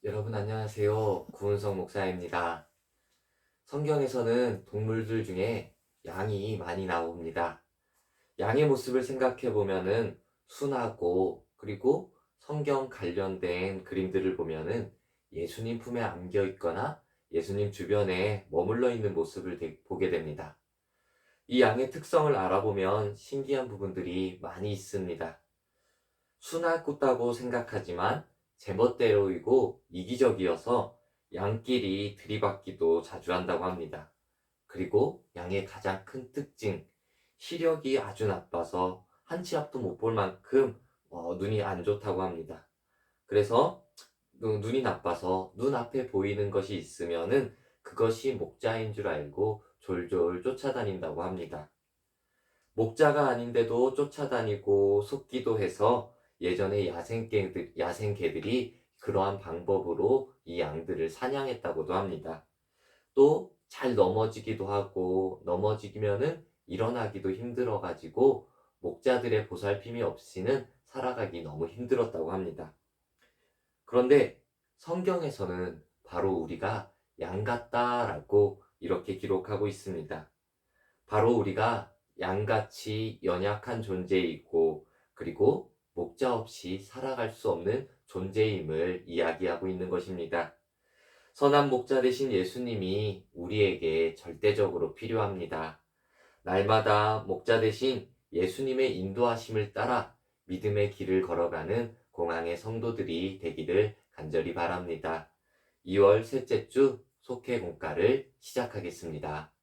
여러분 안녕하세요. 구은성 목사입니다. 성경에서는 동물들 중에 양이 많이 나옵니다. 양의 모습을 생각해 보면은 순하고 그리고 성경 관련된 그림들을 보면은 예수님 품에 안겨 있거나 예수님 주변에 머물러 있는 모습을 보게 됩니다. 이 양의 특성을 알아보면 신기한 부분들이 많이 있습니다. 순하다고 생각하지만 제멋대로이고 이기적이어서 양끼리 들이받기도 자주 한다고 합니다. 그리고 양의 가장 큰 특징, 시력이 아주 나빠서 한 치 앞도 못 볼 만큼 눈이 안 좋다고 합니다. 그래서 눈이 나빠서 눈앞에 보이는 것이 있으면은 그것이 목자인 줄 알고 졸졸 쫓아다닌다고 합니다. 목자가 아닌데도 쫓아다니고 속기도 해서 예전에 야생개들이 그러한 방법으로 이 양들을 사냥했다고도 합니다. 또 잘 넘어지기도 하고 넘어지면은 일어나기도 힘들어가지고 목자들의 보살핌이 없이는 살아가기 너무 힘들었다고 합니다. 그런데 성경에서는 바로 우리가 양 같다라고 이렇게 기록하고 있습니다. 바로 우리가 양같이 연약한 존재이고 그리고 목자 없이 살아갈 수 없는 존재임을 이야기하고 있는 것입니다. 선한 목자 되신 예수님이 우리에게 절대적으로 필요합니다. 날마다 목자 되신 예수님의 인도하심을 따라 믿음의 길을 걸어가는 공항의 성도들이 되기를 간절히 바랍니다. 2월 셋째 주 속회 공과를 시작하겠습니다.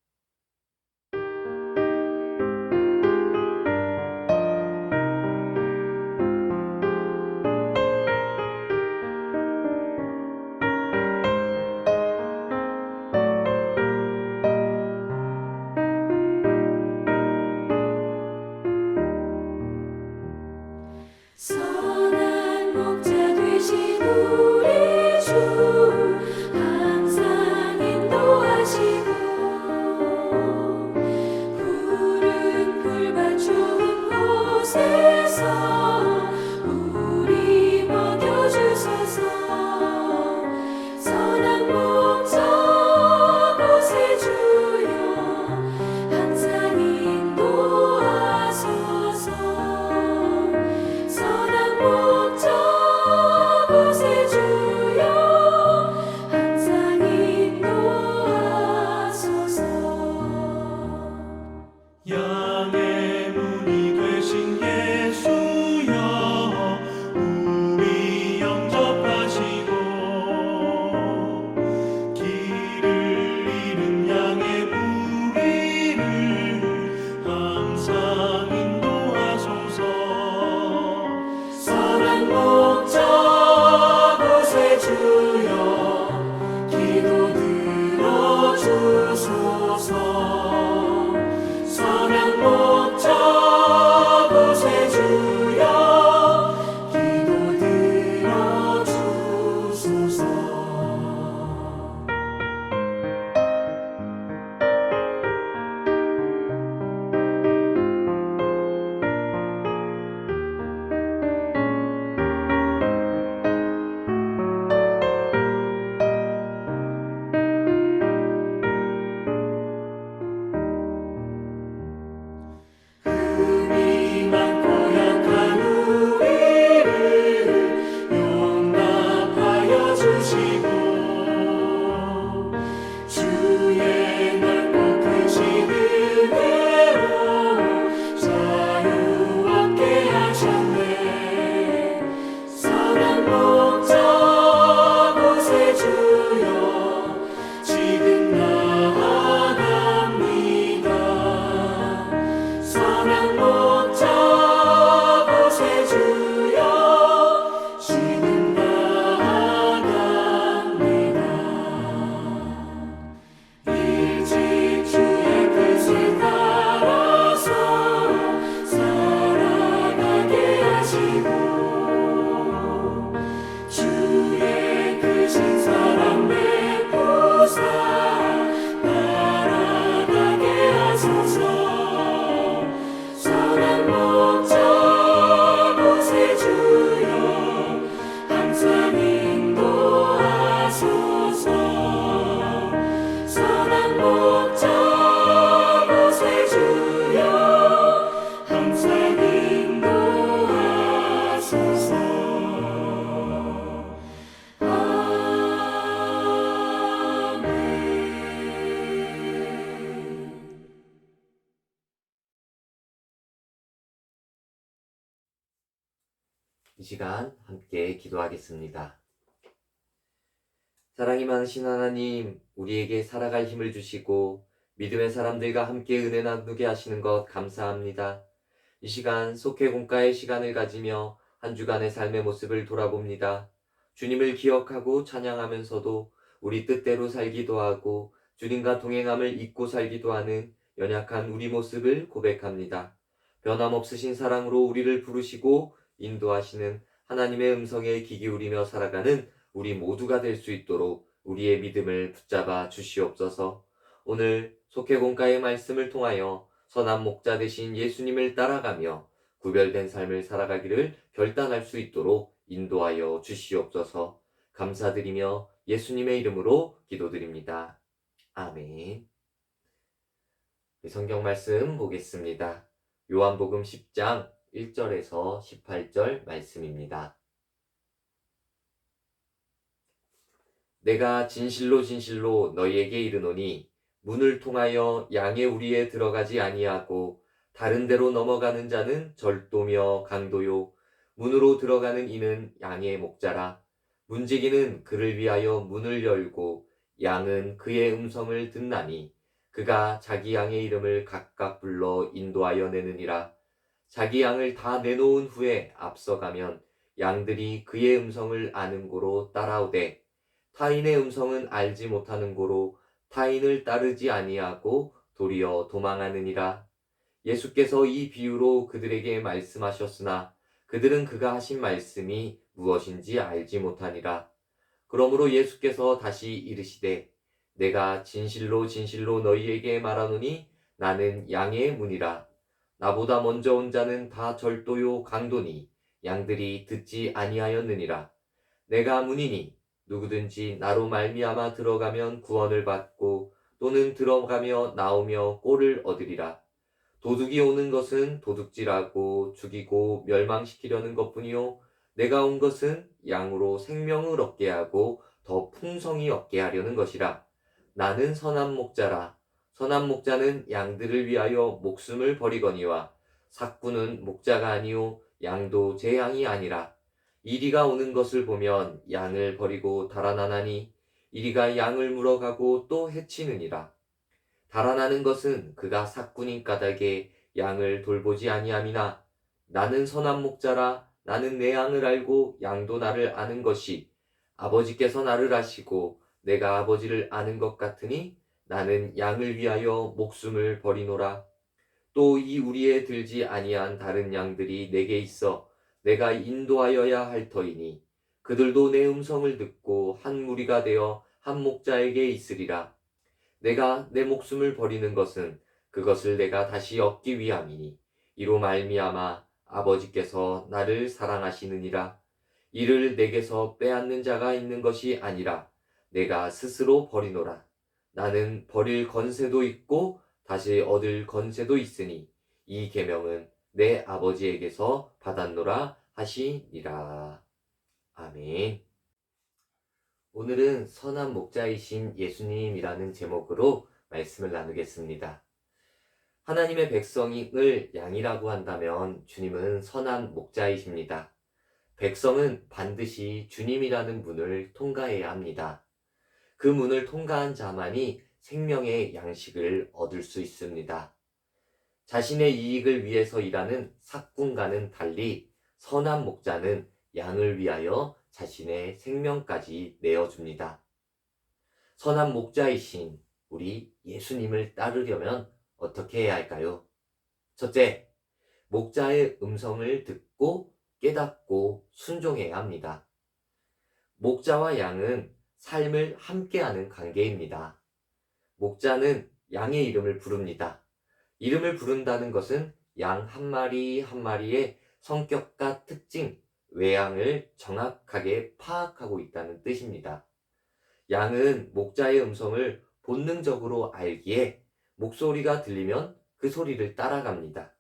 선한 목자 되신 우리 주 항상 인도하시고 이 시간 함께 기도하겠습니다. 사랑이 많으신 하나님, 우리에게 살아갈 힘을 주시고 믿음의 사람들과 함께 은혜 나누게 하시는 것 감사합니다. 이 시간 속회공과의 시간을 가지며 한 주간의 삶의 모습을 돌아봅니다. 주님을 기억하고 찬양하면서도 우리 뜻대로 살기도 하고 주님과 동행함을 잊고 살기도 하는 연약한 우리 모습을 고백합니다. 변함없으신 사랑으로 우리를 부르시고 인도하시는 하나님의 음성에 귀 기울이며 살아가는 우리 모두가 될 수 있도록 우리의 믿음을 붙잡아 주시옵소서. 오늘 속회공과의 말씀을 통하여 선한 목자 되신 예수님을 따라가며 구별된 삶을 살아가기를 결단할 수 있도록 인도하여 주시옵소서. 감사드리며 예수님의 이름으로 기도드립니다. 아멘. 성경 말씀 보겠습니다. 요한복음 10장 1절에서 18절 말씀입니다. 내가 진실로 진실로 너희에게 이르노니 문을 통하여 양의 우리에 들어가지 아니하고 다른 데로 넘어가는 자는 절도며 강도요 문으로 들어가는 이는 양의 목자라. 문지기는 그를 위하여 문을 열고 양은 그의 음성을 듣나니 그가 자기 양의 이름을 각각 불러 인도하여 내느니라. 자기 양을 다 내놓은 후에 앞서가면 양들이 그의 음성을 아는 고로 따라오되 타인의 음성은 알지 못하는 고로 타인을 따르지 아니하고 도리어 도망하느니라. 예수께서 이 비유로 그들에게 말씀하셨으나 그들은 그가 하신 말씀이 무엇인지 알지 못하니라. 그러므로 예수께서 다시 이르시되 내가 진실로 진실로 너희에게 말하노니 나는 양의 문이라. 나보다 먼저 온 자는 다 절도요 강도니 양들이 듣지 아니하였느니라. 내가 문이니 누구든지 나로 말미암아 들어가면 구원을 받고 또는 들어가며 나오며 꼴을 얻으리라. 도둑이 오는 것은 도둑질하고 죽이고 멸망시키려는 것뿐이요 내가 온 것은 양으로 생명을 얻게 하고 더 풍성히 얻게 하려는 것이라. 나는 선한 목자라. 선한 목자는 양들을 위하여 목숨을 버리거니와 삭구는 목자가 아니요 양도 제 양이 아니라. 이리가 오는 것을 보면 양을 버리고 달아나나니 이리가 양을 물어가고 또 해치느니라. 달아나는 것은 그가 삭군인 까닭에 양을 돌보지 아니함이나 나는 선한 목자라. 나는 내 양을 알고 양도 나를 아는 것이 아버지께서 나를 아시고 내가 아버지를 아는 것 같으니 나는 양을 위하여 목숨을 버리노라. 또 이 우리에 들지 아니한 다른 양들이 내게 있어 내가 인도하여야 할 터이니 그들도 내 음성을 듣고 한 무리가 되어 한 목자에게 있으리라. 내가 내 목숨을 버리는 것은 그것을 내가 다시 얻기 위함이니 이로 말미암아 아버지께서 나를 사랑하시느니라. 이를 내게서 빼앗는 자가 있는 것이 아니라 내가 스스로 버리노라. 나는 버릴 건세도 있고 다시 얻을 건세도 있으니 이 계명은 내 아버지에게서 받았노라 하시니라. 아멘. 오늘은 선한 목자이신 예수님이라는 제목으로 말씀을 나누겠습니다. 하나님의 백성을 양이라고 한다면 주님은 선한 목자이십니다. 백성은 반드시 주님이라는 문을 통과해야 합니다. 그 문을 통과한 자만이 생명의 양식을 얻을 수 있습니다. 자신의 이익을 위해서 일하는 삭군과는 달리 선한 목자는 양을 위하여 자신의 생명까지 내어줍니다. 선한 목자이신 우리 예수님을 따르려면 어떻게 해야 할까요? 첫째, 목자의 음성을 듣고 깨닫고 순종해야 합니다. 목자와 양은 삶을 함께하는 관계입니다. 목자는 양의 이름을 부릅니다. 이름을 부른다는 것은 양 한 마리 한 마리의 성격과 특징, 외양을 정확하게 파악하고 있다는 뜻입니다. 양은 목자의 음성을 본능적으로 알기에 목소리가 들리면 그 소리를 따라갑니다.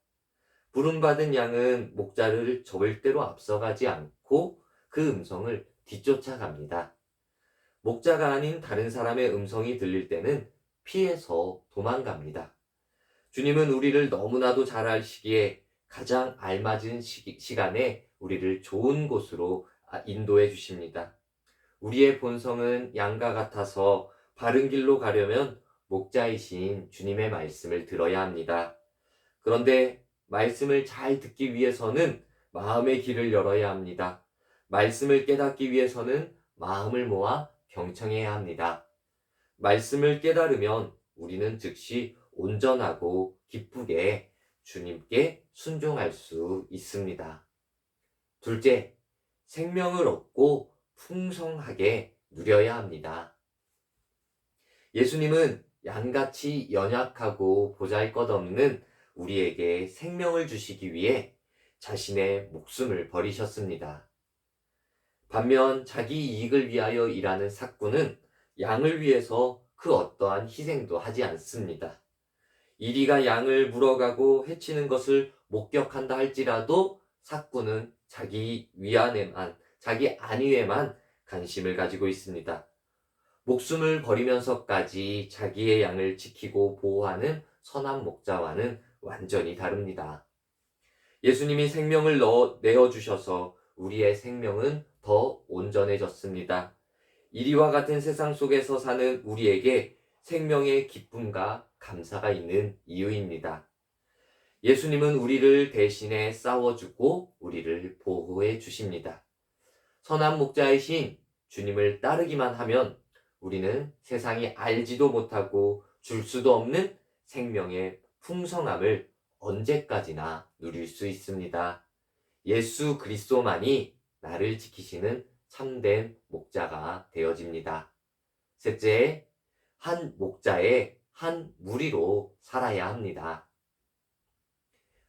부름받은 양은 목자를 절대로 앞서가지 않고 그 음성을 뒤쫓아갑니다. 목자가 아닌 다른 사람의 음성이 들릴 때는 피해서 도망갑니다. 주님은 우리를 너무나도 잘 아시기에 가장 알맞은 시간에 우리를 좋은 곳으로 인도해 주십니다. 우리의 본성은 양과 같아서 바른 길로 가려면 목자이신 주님의 말씀을 들어야 합니다. 그런데 말씀을 잘 듣기 위해서는 마음의 길을 열어야 합니다. 말씀을 깨닫기 위해서는 마음을 모아 경청해야 합니다. 말씀을 깨달으면 우리는 즉시 온전하고 기쁘게 주님께 순종할 수 있습니다. 둘째, 생명을 얻고 풍성하게 누려야 합니다. 예수님은 양같이 연약하고 보잘것없는 우리에게 생명을 주시기 위해 자신의 목숨을 버리셨습니다. 반면 자기 이익을 위하여 일하는 삭구는 양을 위해서 그 어떠한 희생도 하지 않습니다. 이리가 양을 물어가고 해치는 것을 목격한다 할지라도 삭구는 자기 안위에만 관심을 가지고 있습니다. 목숨을 버리면서까지 자기의 양을 지키고 보호하는 선한 목자와는 완전히 다릅니다. 예수님이 생명을 내어주셔서 우리의 생명은 더 온전해졌습니다. 이리와 같은 세상 속에서 사는 우리에게 생명의 기쁨과 감사가 있는 이유입니다. 예수님은 우리를 대신에 싸워주고 우리를 보호해 주십니다. 선한 목자이신 주님을 따르기만 하면 우리는 세상이 알지도 못하고 줄 수도 없는 생명의 풍성함을 언제까지나 누릴 수 있습니다. 예수 그리스도만이 나를 지키시는 참된 목자가 되어집니다. 셋째, 한 목자의 한 무리로 살아야 합니다.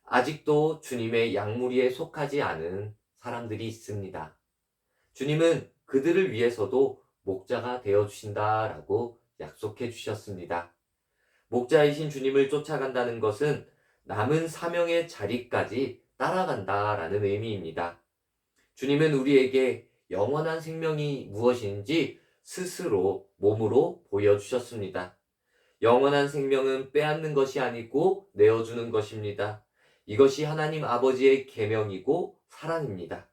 아직도 주님의 양무리에 속하지 않은 사람들이 있습니다. 주님은 그들을 위해서도 목자가 되어주신다라고 약속해 주셨습니다. 목자이신 주님을 쫓아간다는 것은 남은 사명의 자리까지 따라간다라는 의미입니다. 주님은 우리에게 영원한 생명이 무엇인지 스스로 몸으로 보여주셨습니다. 영원한 생명은 빼앗는 것이 아니고 내어주는 것입니다. 이것이 하나님 아버지의 계명이고 사랑입니다.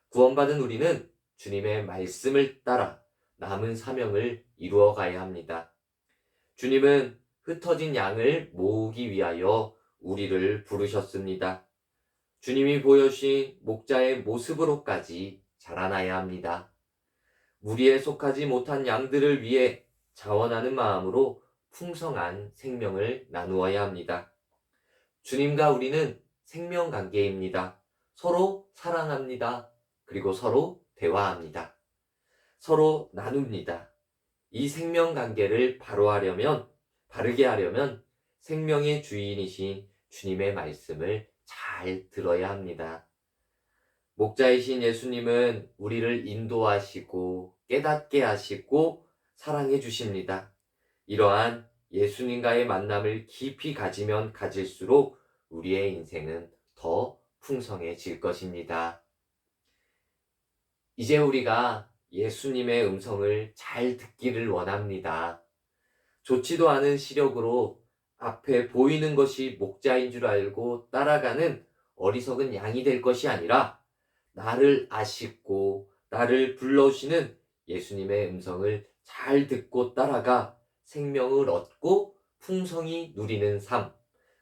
구원받은 우리는 주님의 말씀을 따라 남은 사명을 이루어 가야 합니다. 주님은 흩어진 양을 모으기 위하여 우리를 부르셨습니다. 주님이 보여주신 목자의 모습으로까지 자라나야 합니다. 무리에 속하지 못한 양들을 위해 자원하는 마음으로 풍성한 생명을 나누어야 합니다. 주님과 우리는 생명 관계입니다. 서로 사랑합니다. 그리고 서로 대화합니다. 서로 나눕니다. 이 생명 관계를 바르게 하려면 생명의 주인이신 주님의 말씀을 잘 들어야 합니다. 목자이신 예수님은 우리를 인도하시고 깨닫게 하시고 사랑해 주십니다. 이러한 예수님과의 만남을 깊이 가지면 가질수록 우리의 인생은 더 풍성해질 것입니다. 이제 우리가 예수님의 음성을 잘 듣기를 원합니다. 좋지도 않은 시력으로 앞에 보이는 것이 목자인 줄 알고 따라가는 어리석은 양이 될 것이 아니라 나를 아시고 나를 불러오시는 예수님의 음성을 잘 듣고 따라가 생명을 얻고 풍성히 누리는 삶,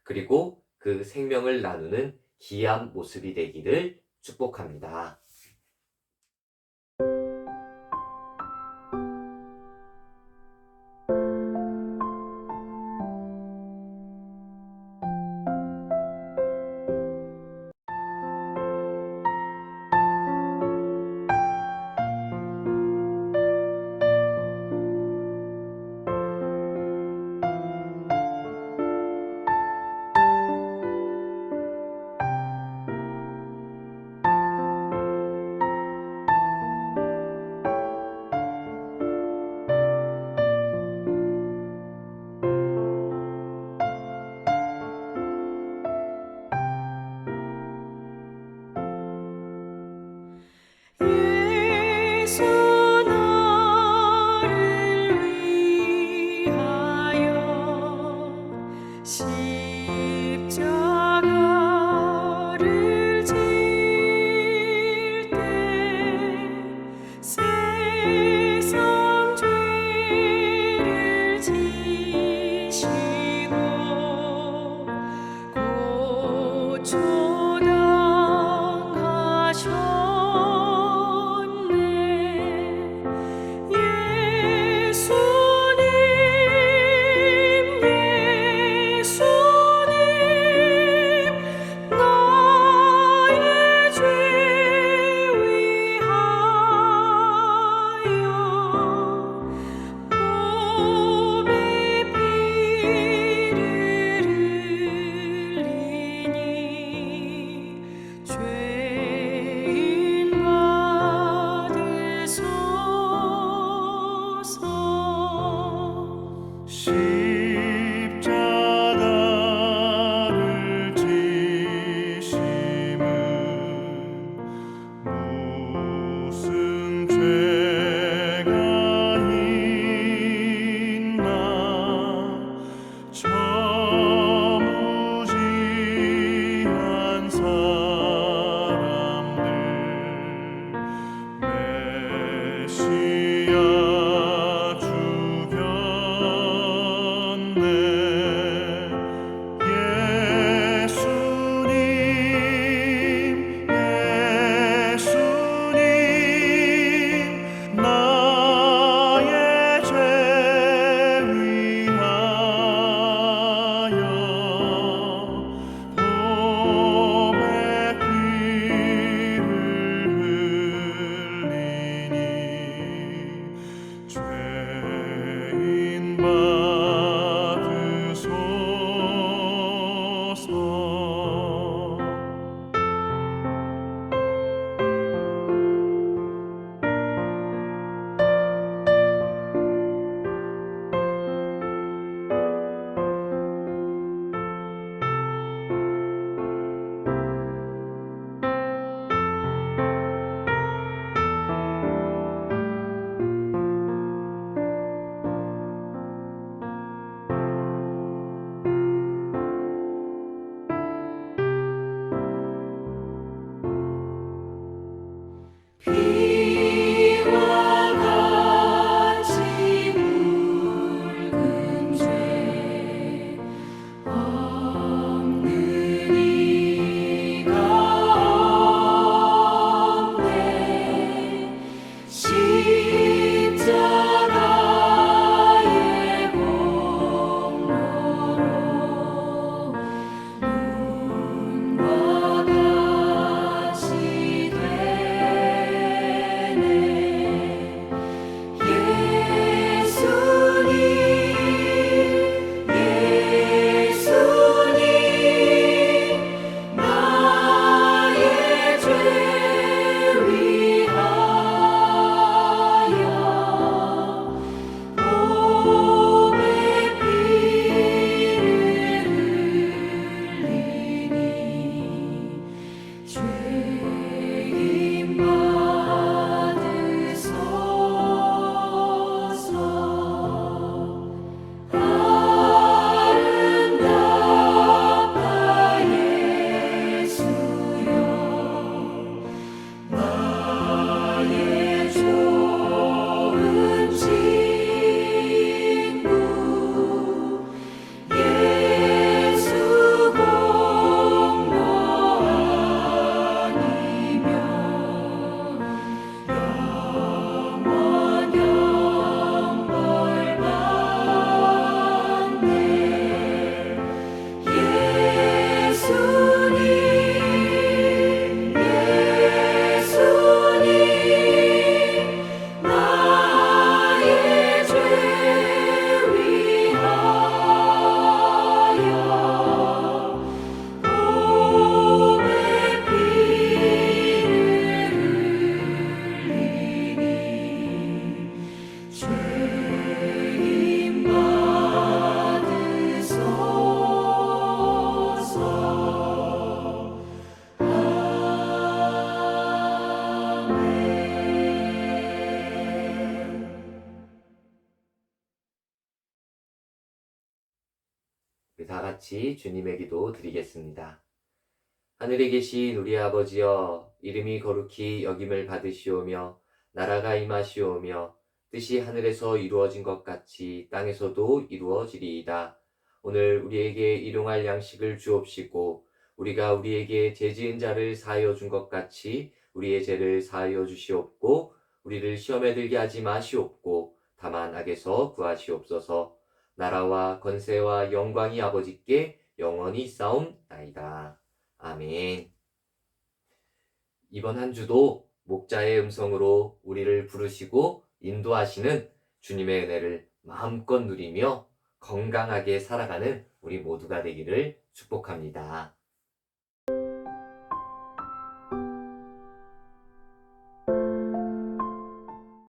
그리고 그 생명을 나누는 귀한 모습이 되기를 축복합니다. 예수 나를 위하여 십자가를 비와 같이 붉은 죄 없는 이가 없네. 십자가의 공로로 눈과 같이 되네. 예수님, 예수님, 나의 죄 위하여 몸에 피를 흘리니 죄인 받으소서. 아름답다 예수여, 나의 좋은 친구. 예수 공로 아니면 영원 영벌 받네. 예수님, 예수님, 나의 죄 위하여 몸에 피를 흘리니 죄인 받으소서. 아멘. 우리 다 같이 주님의 기도 드리겠습니다. 하늘에 계신 우리 아버지여, 이름이 거룩히 여김을 받으시오며 나라가 임하시오며 뜻이 하늘에서 이루어진 것 같이 땅에서도 이루어지리이다. 오늘 우리에게 일용할 양식을 주옵시고 우리가 우리에게 죄 지은 자를 사하여 준 것 같이 우리의 죄를 사하여 주시옵고 우리를 시험에 들게 하지 마시옵고 다만 악에서 구하시옵소서. 나라와 권세와 영광이 아버지께 영원히 있사옵나이다. 아멘. 이번 한 주도 목자의 음성으로 우리를 부르시고 인도하시는 주님의 은혜를 마음껏 누리며 건강하게 살아가는 우리 모두가 되기를 축복합니다.